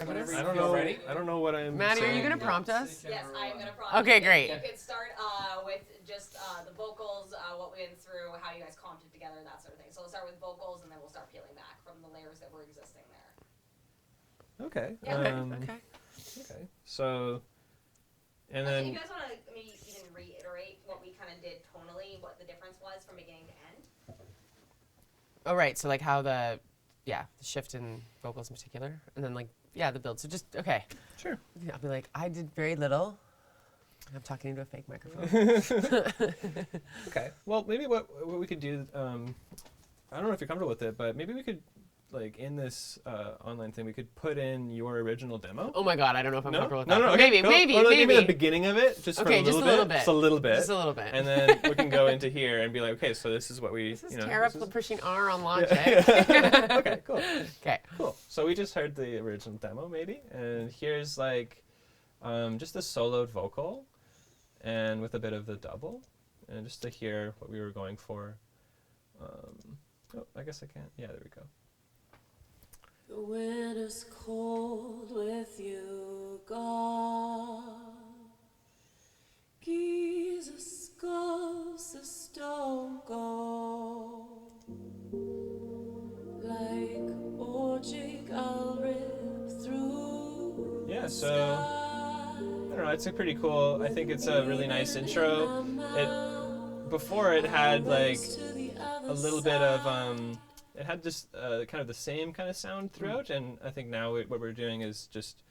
Whenever I you don't feel know. ready. I don't know what I'm. Maddie, are you saying gonna yet. prompt us? Yes, I am going to prompt Okay, you. great. You could start with just the vocals, what we went through, how you guys comped it together, that sort of thing. So we'll start with vocals, and then we'll start peeling back from the layers that were existing there. Okay. Yeah. Okay. Okay. So, and Do then you guys want to maybe even reiterate what we kind of did tonally, what the difference was from beginning to end? Oh, right. So like how the shift in vocals in particular, and then like the build. So just okay. sure. I'll be like, I did very little. I'm talking into a fake microphone. Okay. Well, maybe what we could do. I don't know if you're comfortable with it, but maybe we could, like, in this online thing, we could put in your original demo. Oh my god, I don't know if I'm No? comfortable with No, that. no, okay, Maybe, cool. maybe, Or, like, maybe. the beginning of it, just for Okay, a just little a bit. little bit. Just a little bit. Just a little bit. And then we can go into here and be like, okay, so this is what we. This is you know, Tara this is- pushing R on Logic. Okay, cool. Okay. Cool. So we just heard the original demo, maybe, and here's like just a soloed vocal, and with a bit of the double, and just to hear what we were going for. Oh, I guess I can't. Yeah, there we go. The winter's cold with you gone. Geese are skulls the stone go. Like Orchig, I'll rip through. Yeah. So I don't know. It's a pretty cool. I think it's a really nice intro. Before it had like a little bit of it had just kind of the same kind of sound throughout, and I think now what we're doing is just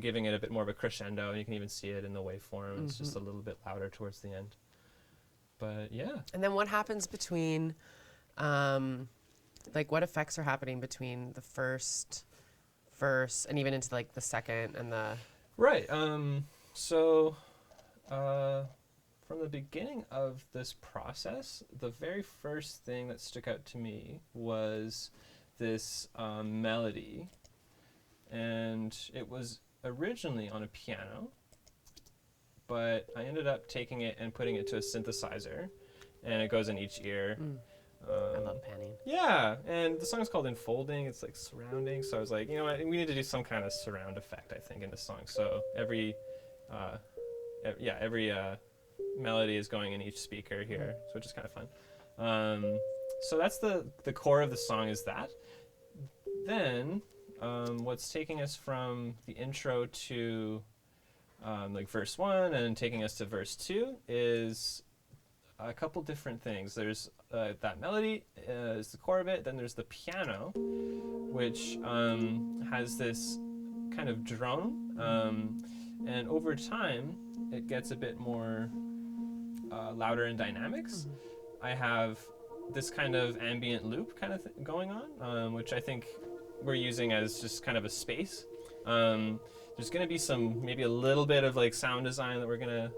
giving it a bit more of a crescendo, and you can even see it in the waveform. It's just a little bit louder towards the end. But yeah. And then what happens between, like what effects are happening between the first verse and even into like the second and the... Right. So from the beginning of this process, the very first thing that stuck out to me was this melody. And it was originally on a piano, but I ended up taking it and putting it to a synthesizer, and it goes in each ear. I love panning. Yeah, and the song's called Enfolding. It's like surrounding, so I was like, you know what, we need to do some kind of surround effect, I think, in this song. So every melody is going in each speaker here, so which is kind of fun. So that's the core of the song is that. Then what's taking us from the intro to like verse 1 and taking us to verse 2 is a couple different things. There's that melody is the core of it. Then there's the piano, which has this kind of drone, and over time it gets a bit more louder in dynamics. I have this kind of ambient loop kind of going on, which I think we're using as just kind of a space. There's going to be maybe a little bit of like sound design that we're gonna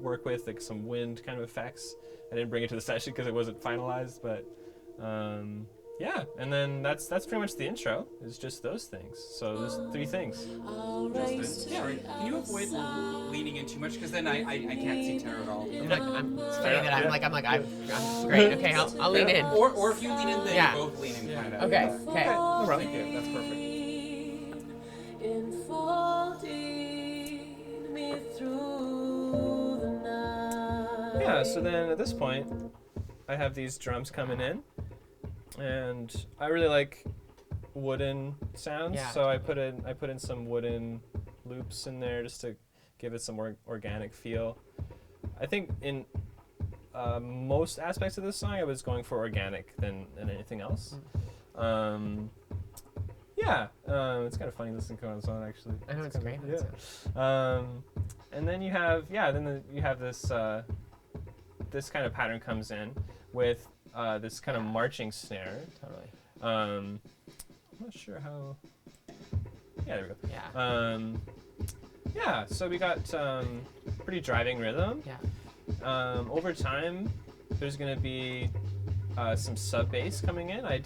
work with, like some wind kind of effects. I didn't bring it to the session because it wasn't finalized, but yeah. And then that's pretty much the intro. It's just those things. So there's 3 things. Justin, sorry, can you avoid leaning in too much? Because then I can't see Tara at all. It's funny that I'm great. Okay, I'll lean in. Or if you lean in, then Yeah. you both lean in kind of. Okay. No problem. Thank you. That's perfect. Enfolding me through the night. Yeah, so then at this point, I have these drums coming in, and I really like wooden sounds, Yeah. so I put in some wooden loops in there just to give it some more organic feel. I think in most aspects of this song, I was going for organic than anything else. It's kind of funny listening to it on its own, actually. I know, it's kinda- great. Yeah. And then you have you have this this kind of pattern comes in with this kind of marching snare. Totally. I'm not sure how. Yeah, there we go. Yeah. So we got pretty driving rhythm. Yeah. Over time, there's gonna be some sub bass coming in. I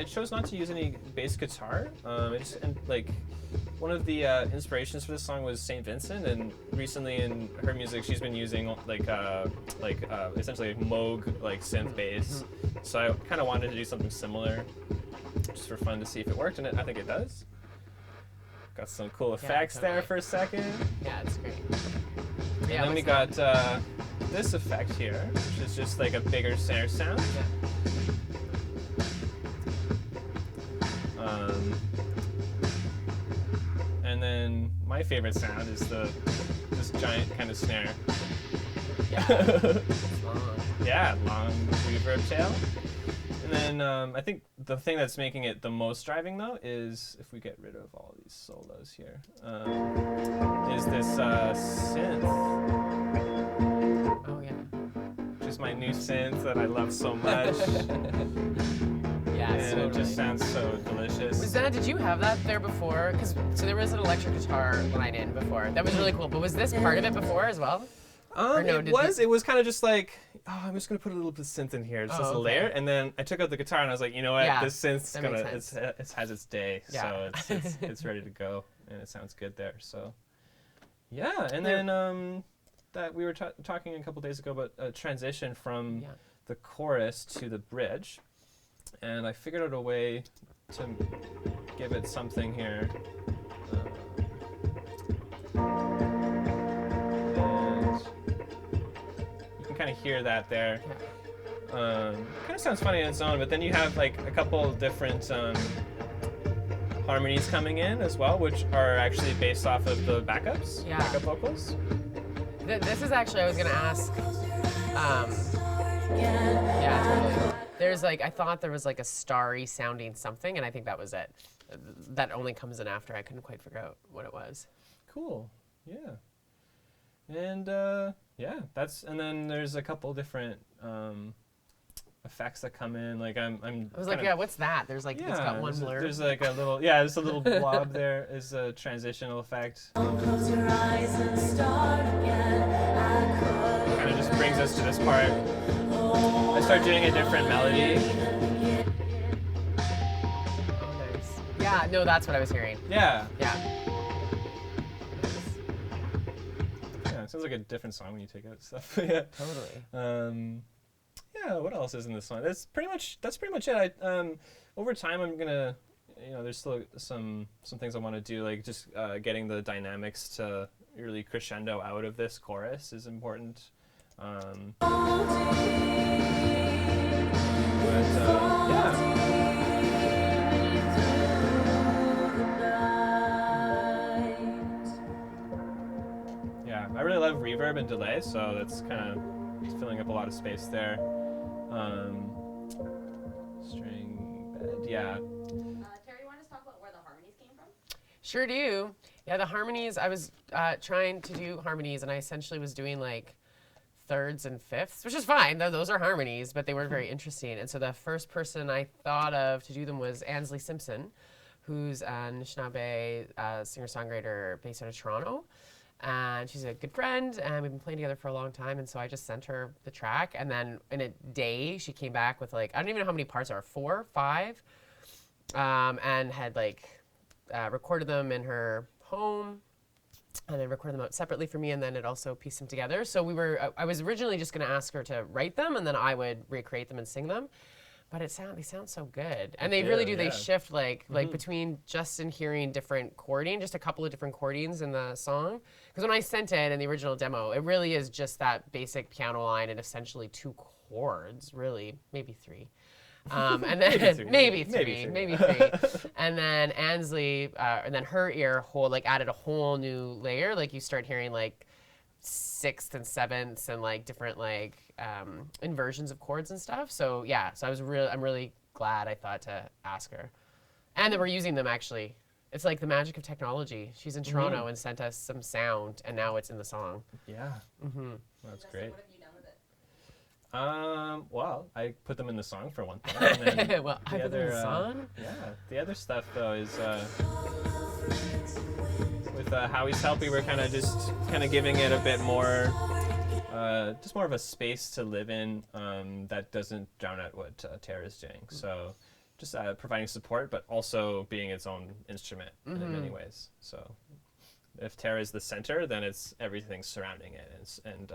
chose not to use any bass guitar. One of the inspirations for this song was St. Vincent, and recently in her music she's been using essentially Moog like synth bass. So I kind of wanted to do something similar, just for fun to see if it worked, and I think it does. got some cool effects there totally. for a second. Yeah, it's great. And Yeah, then we what's got this effect here, which is just like a bigger snare sound. And then my favorite sound is this giant kind of snare. Yeah, long reverb tail. And then I think the thing that's making it the most driving though is, if we get rid of all these solos here, is this synth. Oh yeah. Which is my new synth that I love so much. Yeah, And it just sounds so delicious. Did you have that there before? So there was an electric guitar line in before. That was really cool. But was this part of it before as well? Or no, It was kind of just like, oh, I'm just gonna put a little bit of synth in here, just as a okay. layer, and then I took out the guitar and I was like, you know what, Yeah, this synth's that gonna, makes it has its day, Yeah. so it's ready to go, and it sounds good there. So, yeah, and then that we were talking a couple days ago about a transition from the chorus to the bridge, and I figured out a way to give it something here. Kind of hear that there. Kind of sounds funny on its own, but then you have like a couple different harmonies coming in as well, which are actually based off of the backups, backup vocals. This is actually, I was gonna ask. Yeah, totally. There's like, I thought there was like a starry sounding something, and I think that was it. That only comes in after. I couldn't quite figure out what it was. Cool. Yeah. And and then there's a couple different effects that come in. Like I was like, what's that? There's like, it's got one blur. There's like a little, there's a little blob there is a transitional effect. Close your eyes and start again. Kind of just brings us to this part. I start doing a different melody. Oh, nice. Yeah, no, that's what I was hearing. Yeah. Yeah. It sounds like a different song when you take out stuff. Yeah. Totally. Yeah. What else is in this song? That's pretty much it. Over time, I'm gonna, there's still some things I want to do, like just getting the dynamics to really crescendo out of this chorus is important. I really love reverb and delay, so that's kind of filling up a lot of space there. String bed, yeah. Terry, you want to talk about where the harmonies came from? Sure do. Yeah, the harmonies, I was trying to do harmonies, and I essentially was doing like thirds and fifths, which is fine. Those are harmonies, but they weren't very interesting. And so the first person I thought of to do them was Ansley Simpson, who's a Anishinaabe singer-songwriter based out of Toronto. And she's a good friend, and we've been playing together for a long time, and so I just sent her the track, and then in a day, she came back with like, I don't even know how many parts there are, 4, 5, and had like recorded them in her home, and then recorded them out separately for me, and then it also pieced them together. So I was originally just gonna ask her to write them, and then I would recreate them and sing them. But they sound so good, and they really do. They shift like between just in hearing different chording, just a couple of different chordings in the song. Because when I sent it in the original demo, it really is just that basic piano line and essentially 2 chords, really, maybe 3. And then maybe three. And then Ansley, and then her ear hole added a whole new layer. Like you start hearing like 6th and 7ths and like different inversions of chords and stuff. So yeah, so I'm really glad I thought to ask her, and that we're using them actually. It's like the magic of technology. She's in Toronto and sent us some sound, and now it's in the song. Yeah. That's Justin, great. what have you done with it? Well, I put them in the song for one thing. And then Well, I put them in the song? The other stuff though is with Howie's help, we were kind of giving it a bit more, just more of a space to live in that doesn't drown out what Tara's doing. So just providing support, but also being its own instrument in many ways. So if Tara's the center, then it's everything surrounding it, and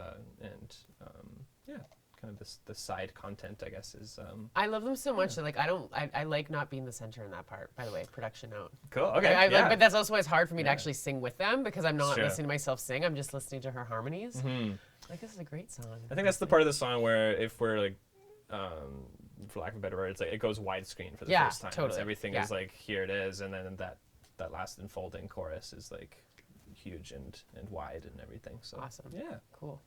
kind of the side content, I guess, is I love them so much that like I like not being the center in that part. By the way, production note. cool. Okay, But that's also why it's hard for me to Yeah. actually sing with them because I'm not Sure. listening to myself sing. I'm just listening to her harmonies. Mhm. Like this is a great song. I think that's the part of the song where if we're like, for lack of a better word, it's like it goes widescreen for the Yeah, first time. It's totally. everything Yeah. is like, here it is, and then that last enfolding chorus is like huge and wide and everything. So Awesome. yeah, Cool.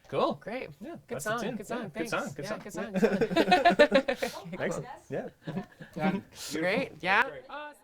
cool. Great. Yeah, Good that's the song. tune. Good song. Yeah, Thanks. Good song. Yeah, good song. Excellent. Yeah. Great. Yeah. Great. Awesome.